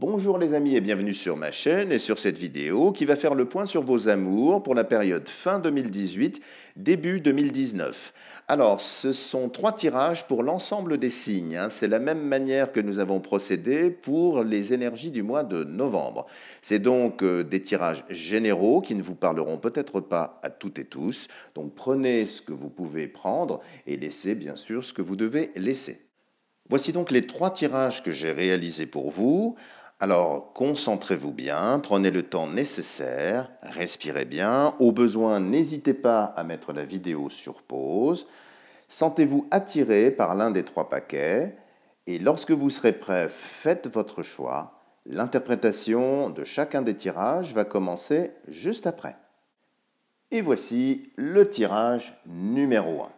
Bonjour les amis et bienvenue sur ma chaîne et sur cette vidéo qui va faire le point sur vos amours pour la période fin 2018, début 2019. Alors, ce sont 3 tirages pour l'ensemble des signes. C'est la même manière que nous avons procédé pour les énergies du mois de novembre. C'est donc des tirages généraux qui ne vous parleront peut-être pas à toutes et tous. Donc prenez ce que vous pouvez prendre et laissez bien sûr ce que vous devez laisser. Voici donc les 3 tirages que j'ai réalisés pour vous. Alors, concentrez-vous bien, prenez le temps nécessaire, respirez bien. Au besoin, n'hésitez pas à mettre la vidéo sur pause. Sentez-vous attiré par l'un des 3 paquets. Et lorsque vous serez prêt, faites votre choix. L'interprétation de chacun des tirages va commencer juste après. Et voici le tirage numéro 1.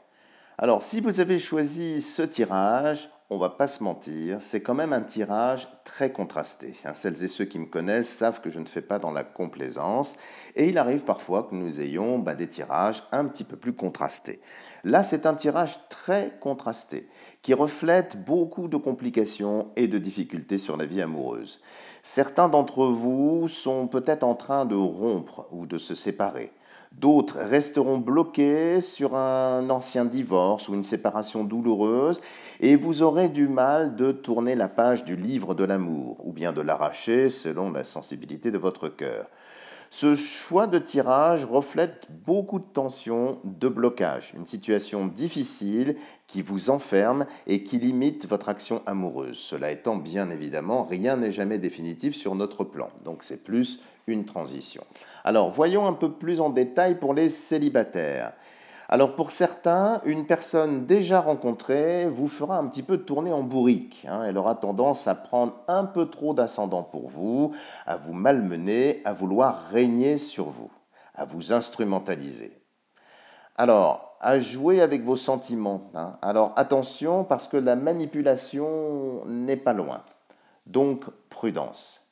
Alors, si vous avez choisi ce tirage, on ne va pas se mentir, c'est quand même un tirage très contrasté. Celles et ceux qui me connaissent savent que je ne fais pas dans la complaisance et il arrive parfois que nous ayons des tirages un petit peu plus contrastés. Là, c'est un tirage très contrasté qui reflète beaucoup de complications et de difficultés sur la vie amoureuse. Certains d'entre vous sont peut-être en train de rompre ou de se séparer. D'autres resteront bloqués sur un ancien divorce ou une séparation douloureuse et vous aurez du mal de tourner la page du livre de l'amour ou bien de l'arracher selon la sensibilité de votre cœur. Ce choix de tirage reflète beaucoup de tensions, de blocage, une situation difficile qui vous enferme et qui limite votre action amoureuse. Cela étant, bien évidemment, rien n'est jamais définitif sur notre plan, donc c'est plus une transition. Alors, voyons un peu plus en détail pour les célibataires. Alors pour certains, une personne déjà rencontrée vous fera un petit peu tourner en bourrique. Elle aura tendance à prendre un peu trop d'ascendant pour vous, à vous malmener, à vouloir régner sur vous, à vous instrumentaliser. Alors, à jouer avec vos sentiments. Alors attention parce que la manipulation n'est pas loin. Donc prudence.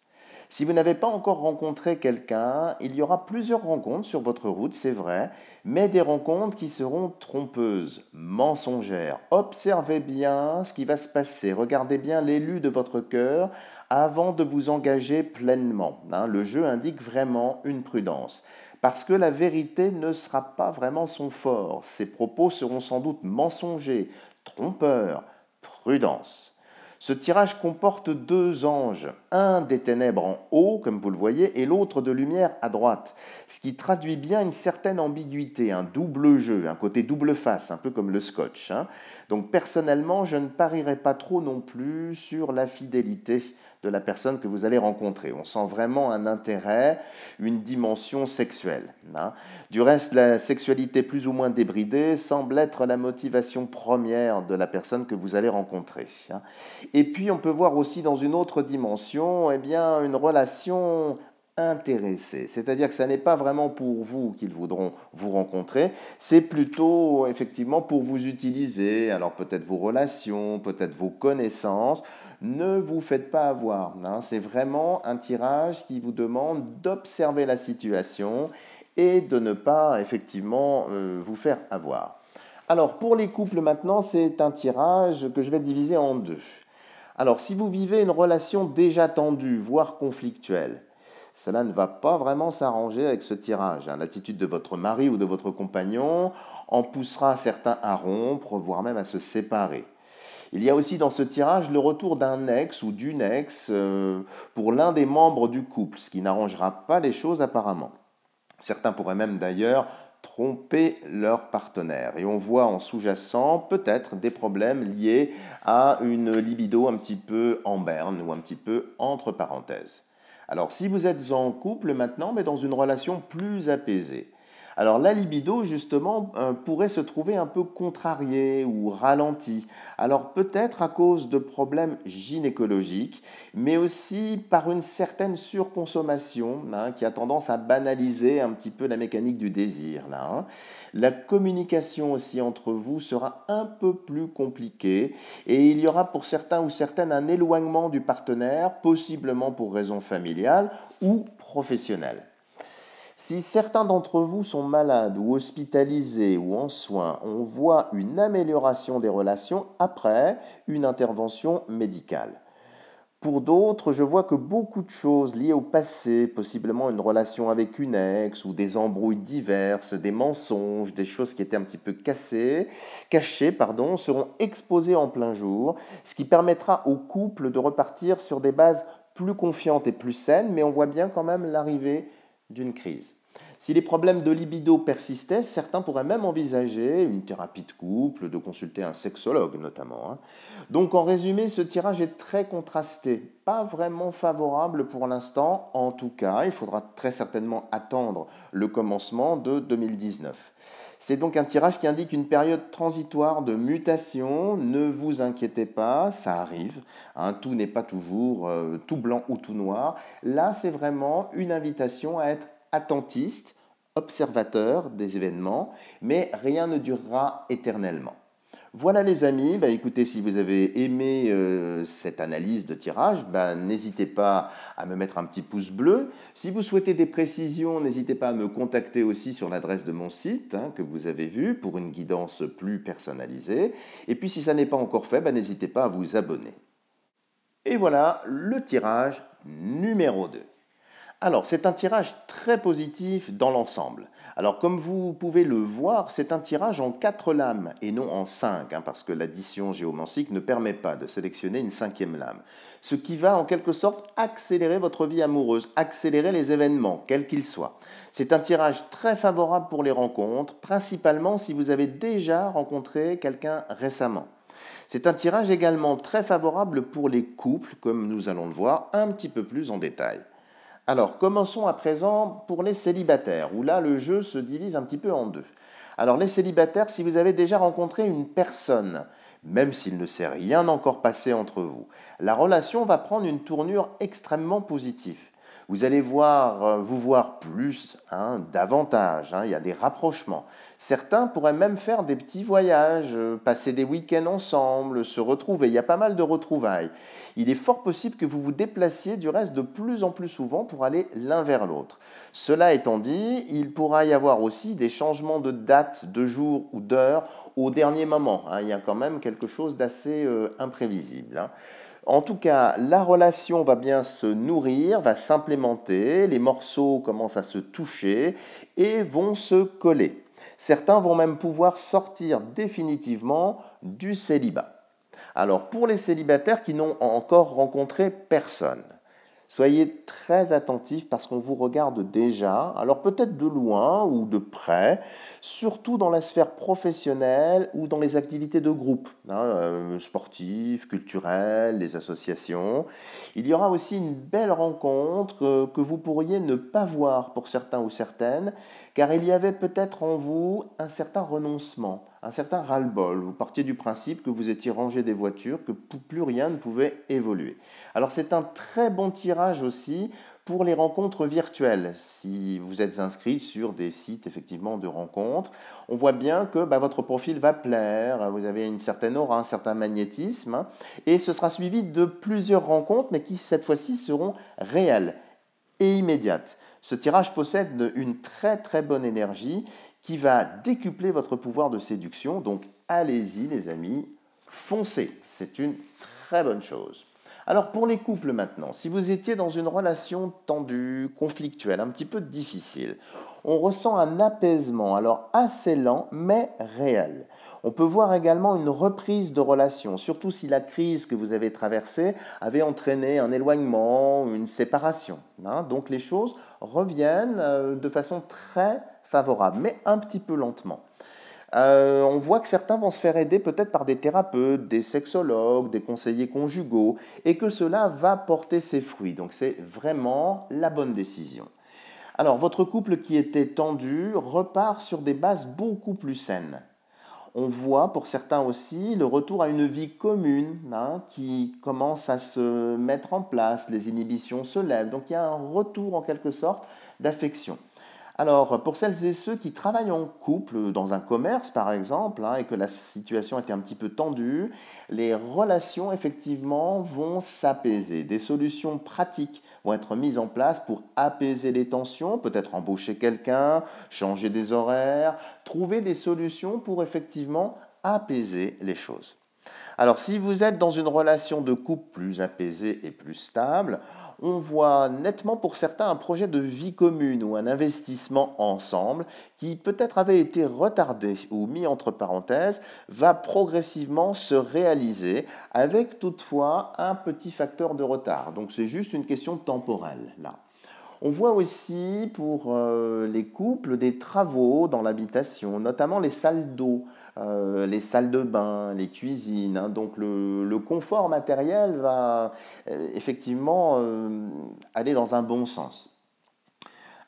Si vous n'avez pas encore rencontré quelqu'un, il y aura plusieurs rencontres sur votre route, c'est vrai, mais des rencontres qui seront trompeuses, mensongères. Observez bien ce qui va se passer, regardez bien l'élu de votre cœur avant de vous engager pleinement. Le jeu indique vraiment une prudence, parce que la vérité ne sera pas vraiment son fort. Ses propos seront sans doute mensongers, trompeurs, prudence. Ce tirage comporte 2 anges, un des ténèbres en haut, comme vous le voyez, et l'autre de lumière à droite, ce qui traduit bien une certaine ambiguïté, un double jeu, un côté double face, un peu comme le scotch. Donc personnellement, je ne parierai pas trop non plus sur la fidélité de la personne que vous allez rencontrer. On sent vraiment un intérêt, une dimension sexuelle. Du reste, la sexualité plus ou moins débridée semble être la motivation première de la personne que vous allez rencontrer. Et puis, on peut voir aussi dans une autre dimension, une relation intéressée. C'est-à-dire que ce n'est pas vraiment pour vous qu'ils voudront vous rencontrer, c'est plutôt effectivement pour vous utiliser. Alors peut-être vos relations, peut-être vos connaissances. Ne vous faites pas avoir. C'est vraiment un tirage qui vous demande d'observer la situation et de ne pas effectivement vous faire avoir. Alors pour les couples maintenant, c'est un tirage que je vais diviser en 2. Alors si vous vivez une relation déjà tendue, voire conflictuelle, cela ne va pas vraiment s'arranger avec ce tirage. L'attitude de votre mari ou de votre compagnon en poussera certains à rompre, voire même à se séparer. Il y a aussi dans ce tirage le retour d'un ex ou d'une ex pour l'un des membres du couple, ce qui n'arrangera pas les choses apparemment. Certains pourraient même d'ailleurs tromper leur partenaire. Et on voit en sous-jacent peut-être des problèmes liés à une libido un petit peu en berne ou un petit peu entre parenthèses. Alors si vous êtes en couple maintenant, mais dans une relation plus apaisée, alors la libido justement pourrait se trouver un peu contrariée ou ralentie. Alors peut-être à cause de problèmes gynécologiques, mais aussi par une certaine surconsommation qui a tendance à banaliser un petit peu la mécanique du désir. La communication aussi entre vous sera un peu plus compliquée et il y aura pour certains ou certaines un éloignement du partenaire, possiblement pour raison familiale ou professionnelle. Si certains d'entre vous sont malades ou hospitalisés ou en soins, on voit une amélioration des relations après une intervention médicale. Pour d'autres, je vois que beaucoup de choses liées au passé, possiblement une relation avec une ex ou des embrouilles diverses, des mensonges, des choses qui étaient un petit peu cachées, pardon, seront exposées en plein jour, ce qui permettra au couple de repartir sur des bases plus confiantes et plus saines, mais on voit bien quand même l'arrivée d'une crise. Si les problèmes de libido persistaient, certains pourraient même envisager une thérapie de couple, de consulter un sexologue notamment, hein. Donc en résumé, ce tirage est très contrasté, pas vraiment favorable pour l'instant. En tout cas, il faudra très certainement attendre le commencement de 2019. C'est donc un tirage qui indique une période transitoire de mutation. Ne vous inquiétez pas, ça arrive, hein, tout n'est pas toujours tout blanc ou tout noir. Là, c'est vraiment une invitation à être attentiste, observateur des événements, mais rien ne durera éternellement. Voilà les amis, écoutez, si vous avez aimé cette analyse de tirage, n'hésitez pas à me mettre un petit pouce bleu. Si vous souhaitez des précisions, n'hésitez pas à me contacter aussi sur l'adresse de mon site, hein, que vous avez vu, pour une guidance plus personnalisée. Et puis si ça n'est pas encore fait, n'hésitez pas à vous abonner. Et voilà le tirage numéro 2. Alors, c'est un tirage très positif dans l'ensemble. Alors, comme vous pouvez le voir, c'est un tirage en 4 lames et non en 5, hein, parce que l'addition géomantique ne permet pas de sélectionner une 5e lame. Ce qui va en quelque sorte accélérer votre vie amoureuse, accélérer les événements, quels qu'ils soient. C'est un tirage très favorable pour les rencontres, principalement si vous avez déjà rencontré quelqu'un récemment. C'est un tirage également très favorable pour les couples, comme nous allons le voir un petit peu plus en détail. Alors, commençons à présent pour les célibataires, où là, le jeu se divise un petit peu en deux. Alors, les célibataires, si vous avez déjà rencontré une personne, même s'il ne s'est rien encore passé entre vous, la relation va prendre une tournure extrêmement positive. Vous allez vous voir plus, hein, davantage, hein, il y a des rapprochements. Certains pourraient même faire des petits voyages, passer des week-ends ensemble, se retrouver. Il y a pas mal de retrouvailles. Il est fort possible que vous vous déplaciez du reste de plus en plus souvent pour aller l'un vers l'autre. Cela étant dit, il pourra y avoir aussi des changements de date, de jour ou d'heure au dernier moment, hein. Il y a quand même quelque chose d'assez imprévisible, hein. En tout cas, la relation va bien se nourrir, va s'implémenter, les morceaux commencent à se toucher et vont se coller. Certains vont même pouvoir sortir définitivement du célibat. Alors, pour les célibataires qui n'ont encore rencontré personne, soyez très attentifs parce qu'on vous regarde déjà, alors peut-être de loin ou de près, surtout dans la sphère professionnelle ou dans les activités de groupe, hein, sportives, culturelles, les associations. Il y aura aussi une belle rencontre que vous pourriez ne pas voir pour certains ou certaines, car il y avait peut-être en vous un certain renoncement, un certain ras-le-bol. Vous partiez du principe que vous étiez rangé des voitures, que plus rien ne pouvait évoluer. Alors c'est un très bon tirage aussi pour les rencontres virtuelles. Si vous êtes inscrit sur des sites effectivement de rencontres, on voit bien que votre profil va plaire, vous avez une certaine aura, un certain magnétisme, hein, et ce sera suivi de plusieurs rencontres, mais qui cette fois-ci seront réelles et immédiates. Ce tirage possède une très très bonne énergie qui va décupler votre pouvoir de séduction. Donc allez-y les amis, foncez, c'est une très bonne chose. Alors pour les couples maintenant, si vous étiez dans une relation tendue, conflictuelle, un petit peu difficile, on ressent un apaisement, alors assez lent mais réel. On peut voir également une reprise de relation, surtout si la crise que vous avez traversée avait entraîné un éloignement, une séparation, hein. Donc les choses reviennent de façon très favorable, mais un petit peu lentement. On voit que certains vont se faire aider peut-être par des thérapeutes, des sexologues, des conseillers conjugaux, et que cela va porter ses fruits. Donc c'est vraiment la bonne décision. Alors votre couple qui était tendu repart sur des bases beaucoup plus saines. On voit pour certains aussi le retour à une vie commune, hein, qui commence à se mettre en place, les inhibitions se lèvent, donc il y a un retour en quelque sorte d'affection. Alors, pour celles et ceux qui travaillent en couple, dans un commerce par exemple, hein, et que la situation était un petit peu tendue, les relations effectivement vont s'apaiser. Des solutions pratiques vont être mises en place pour apaiser les tensions, peut-être embaucher quelqu'un, changer des horaires, trouver des solutions pour effectivement apaiser les choses. Alors, si vous êtes dans une relation de couple plus apaisée et plus stable, on voit nettement pour certains un projet de vie commune ou un investissement ensemble qui peut-être avait été retardé ou mis entre parenthèses, va progressivement se réaliser avec toutefois un petit facteur de retard. Donc c'est juste une question temporelle là. On voit aussi pour les couples des travaux dans l'habitation, notamment les salles d'eau, les salles de bain, les cuisines, hein. Donc le confort matériel va effectivement aller dans un bon sens.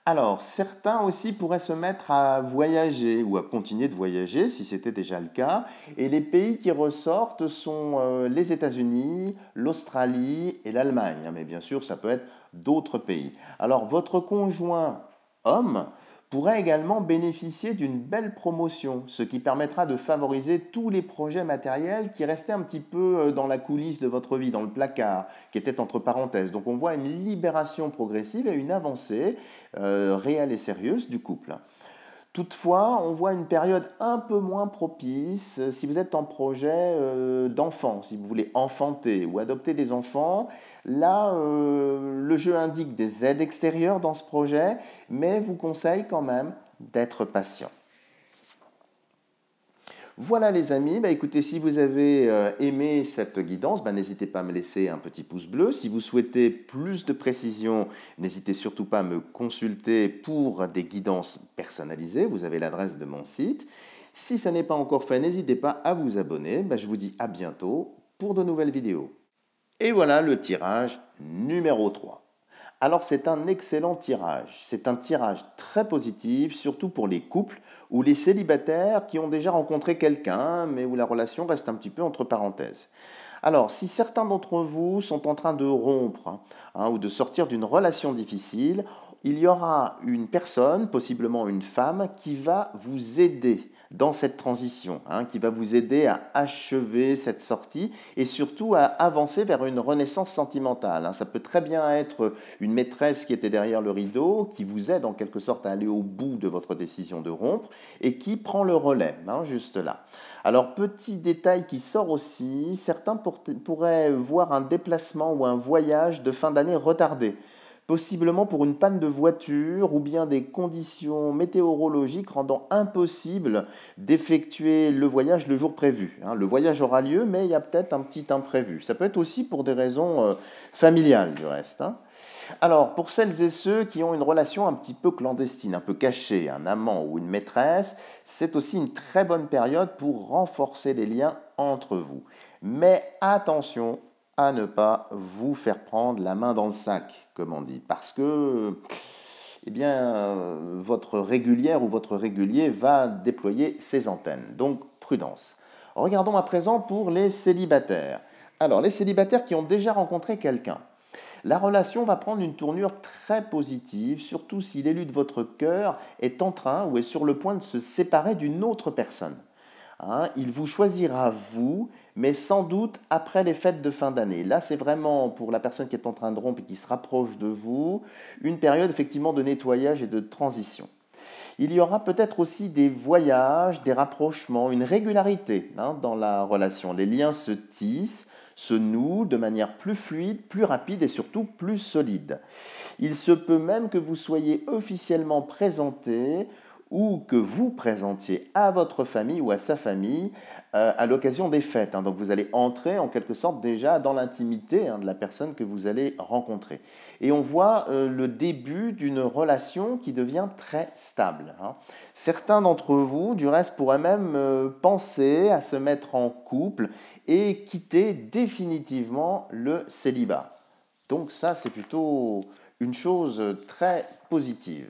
Alors, certains aussi pourraient se mettre à voyager ou à continuer de voyager si c'était déjà le cas. Et les pays qui ressortent sont les États-Unis, l'Australie et l'Allemagne. Mais bien sûr, ça peut être d'autres pays. Alors, votre conjoint homme pourrait également bénéficier d'une belle promotion, ce qui permettra de favoriser tous les projets matériels qui restaient un petit peu dans la coulisse de votre vie, dans le placard, qui étaient entre parenthèses. Donc on voit une libération progressive et une avancée réelle et sérieuse du couple. Toutefois, on voit une période un peu moins propice si vous êtes en projet d'enfant, si vous voulez enfanter ou adopter des enfants. Là, le jeu indique des aides extérieures dans ce projet, mais vous conseille quand même d'être patient. Voilà les amis, écoutez, si vous avez aimé cette guidance, n'hésitez pas à me laisser un petit pouce bleu. Si vous souhaitez plus de précision, n'hésitez surtout pas à me consulter pour des guidances personnalisées. Vous avez l'adresse de mon site. Si ça n'est pas encore fait, n'hésitez pas à vous abonner. Je vous dis à bientôt pour de nouvelles vidéos. Et voilà le tirage numéro 3. Alors c'est un excellent tirage, c'est un tirage très positif, surtout pour les couples ou les célibataires qui ont déjà rencontré quelqu'un, mais où la relation reste un petit peu entre parenthèses. Alors, si certains d'entre vous sont en train de rompre ou de sortir d'une relation difficile, il y aura une personne, possiblement une femme, qui va vous aider dans cette transition, qui va vous aider à achever cette sortie et surtout à avancer vers une renaissance sentimentale. Ça peut très bien être une maîtresse qui était derrière le rideau, qui vous aide en quelque sorte à aller au bout de votre décision de rompre et qui prend le relais, juste là. Alors, petit détail qui sort aussi, certains pourraient voir un déplacement ou un voyage de fin d'année retardé, possiblement pour une panne de voiture ou bien des conditions météorologiques rendant impossible d'effectuer le voyage le jour prévu. Le voyage aura lieu, mais il y a peut-être un petit imprévu. Ça peut être aussi pour des raisons familiales du reste. Alors, pour celles et ceux qui ont une relation un petit peu clandestine, un peu cachée, un amant ou une maîtresse, c'est aussi une très bonne période pour renforcer les liens entre vous. Mais attention à ne pas vous faire prendre la main dans le sac, comme on dit, parce que votre régulière ou votre régulier va déployer ses antennes. Donc, prudence. Regardons à présent pour les célibataires. Alors, les célibataires qui ont déjà rencontré quelqu'un. La relation va prendre une tournure très positive, surtout si l'élu de votre cœur est en train ou est sur le point de se séparer d'une autre personne. Il vous choisira vous, mais sans doute après les fêtes de fin d'année. Là, c'est vraiment pour la personne qui est en train de rompre et qui se rapproche de vous, une période effectivement de nettoyage et de transition. Il y aura peut-être aussi des voyages, des rapprochements, une régularité dans la relation. Les liens se tissent, se nouent de manière plus fluide, plus rapide et surtout plus solide. Il se peut même que vous soyez officiellement présenté ou que vous présentiez à votre famille ou à sa famille à l'occasion des fêtes. Donc vous allez entrer en quelque sorte déjà dans l'intimité de la personne que vous allez rencontrer. Et on voit le début d'une relation qui devient très stable. Certains d'entre vous, du reste, pourraient même penser à se mettre en couple et quitter définitivement le célibat. Donc ça, c'est plutôt une chose très positive.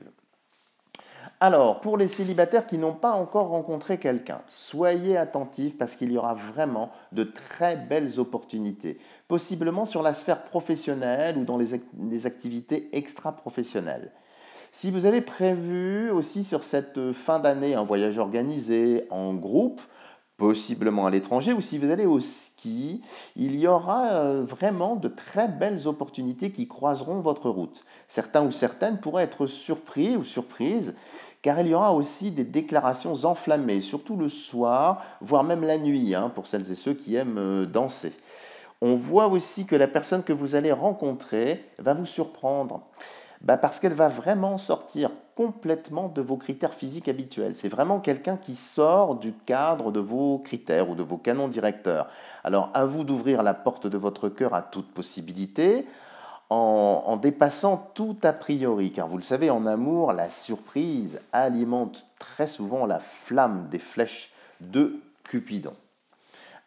Alors, pour les célibataires qui n'ont pas encore rencontré quelqu'un, soyez attentifs parce qu'il y aura vraiment de très belles opportunités, possiblement sur la sphère professionnelle ou dans les activités extra-professionnelles. Si vous avez prévu aussi sur cette fin d'année un voyage organisé en groupe, possiblement à l'étranger, ou si vous allez au ski, il y aura vraiment de très belles opportunités qui croiseront votre route. Certains ou certaines pourraient être surpris ou surprises, car il y aura aussi des déclarations enflammées, surtout le soir, voire même la nuit, hein, pour celles et ceux qui aiment danser. On voit aussi que la personne que vous allez rencontrer va vous surprendre. Parce qu'elle va vraiment sortir complètement de vos critères physiques habituels. C'est vraiment quelqu'un qui sort du cadre de vos critères ou de vos canons directeurs. Alors à vous d'ouvrir la porte de votre cœur à toute possibilité en dépassant tout a priori. Car vous le savez, en amour, la surprise alimente très souvent la flamme des flèches de Cupidon.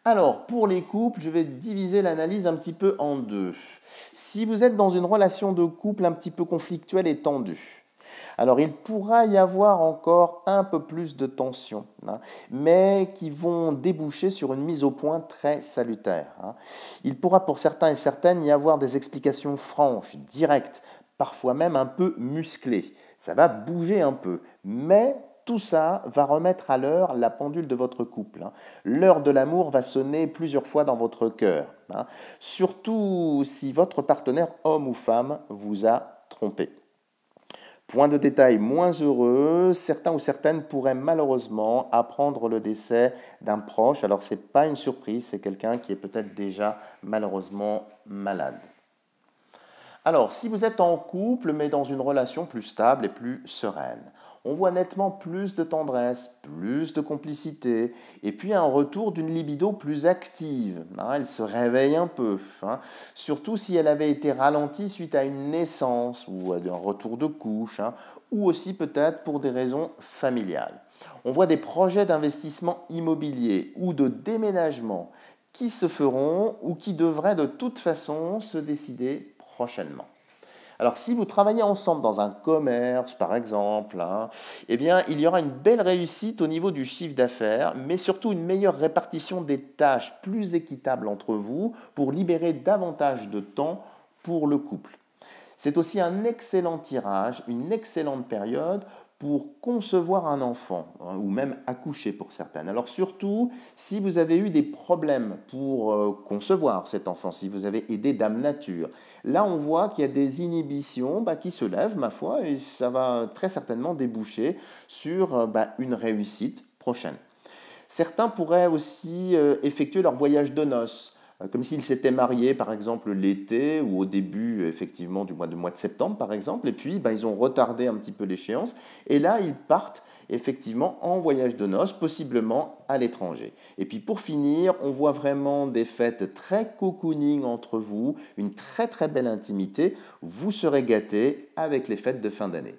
Alors, pour les couples, je vais diviser l'analyse un petit peu en deux. Si vous êtes dans une relation de couple un petit peu conflictuelle et tendue, alors il pourra y avoir encore un peu plus de tensions, hein, mais qui vont déboucher sur une mise au point très salutaire. Hein. Il pourra pour certains et certaines y avoir des explications franches, directes, parfois même un peu musclées. Ça va bouger un peu, mais tout ça va remettre à l'heure la pendule de votre couple. Hein. L'heure de l'amour va sonner plusieurs fois dans votre cœur. Hein. Surtout si votre partenaire, homme ou femme, vous a trompé. Point de détail moins heureux, certains ou certaines pourraient malheureusement apprendre le décès d'un proche. Alors ce n'est pas une surprise, c'est quelqu'un qui est peut-être déjà malheureusement malade. Alors, si vous êtes en couple, mais dans une relation plus stable et plus sereine, on voit nettement plus de tendresse, plus de complicité, et puis un retour d'une libido plus active. Hein, elle se réveille un peu, hein, surtout si elle avait été ralentie suite à une naissance ou à un retour de couche, hein, ou aussi peut-être pour des raisons familiales. On voit des projets d'investissement immobilier ou de déménagement qui se feront ou qui devraient de toute façon se décider prochainement. Alors, si vous travaillez ensemble dans un commerce, par exemple, hein, eh bien, il y aura une belle réussite au niveau du chiffre d'affaires, mais surtout une meilleure répartition des tâches plus équitable entre vous pour libérer davantage de temps pour le couple. C'est aussi un excellent tirage, une excellente période pour concevoir un enfant, hein, ou même accoucher pour certaines. Alors surtout, si vous avez eu des problèmes pour concevoir cet enfant, si vous avez aidé Dame Nature, là on voit qu'il y a des inhibitions qui se lèvent, ma foi, et ça va très certainement déboucher sur une réussite prochaine. Certains pourraient aussi effectuer leur voyage de noces, comme s'ils s'étaient mariés, par exemple, l'été ou au début, effectivement, du mois de septembre, par exemple, et puis ils ont retardé un petit peu l'échéance, et là, ils partent effectivement en voyage de noces, possiblement à l'étranger. Et puis pour finir, on voit vraiment des fêtes très cocooning entre vous, une très très belle intimité, vous serez gâtés avec les fêtes de fin d'année.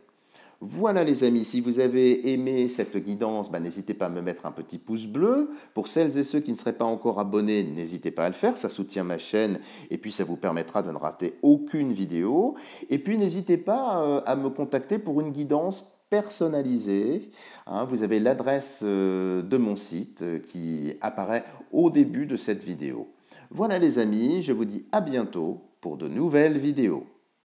Voilà les amis, si vous avez aimé cette guidance, n'hésitez pas à me mettre un petit pouce bleu. Pour celles et ceux qui ne seraient pas encore abonnés, n'hésitez pas à le faire, ça soutient ma chaîne et puis ça vous permettra de ne rater aucune vidéo. Et puis n'hésitez pas à me contacter pour une guidance personnalisée. Hein, vous avez l'adresse de mon site qui apparaît au début de cette vidéo. Voilà les amis, je vous dis à bientôt pour de nouvelles vidéos.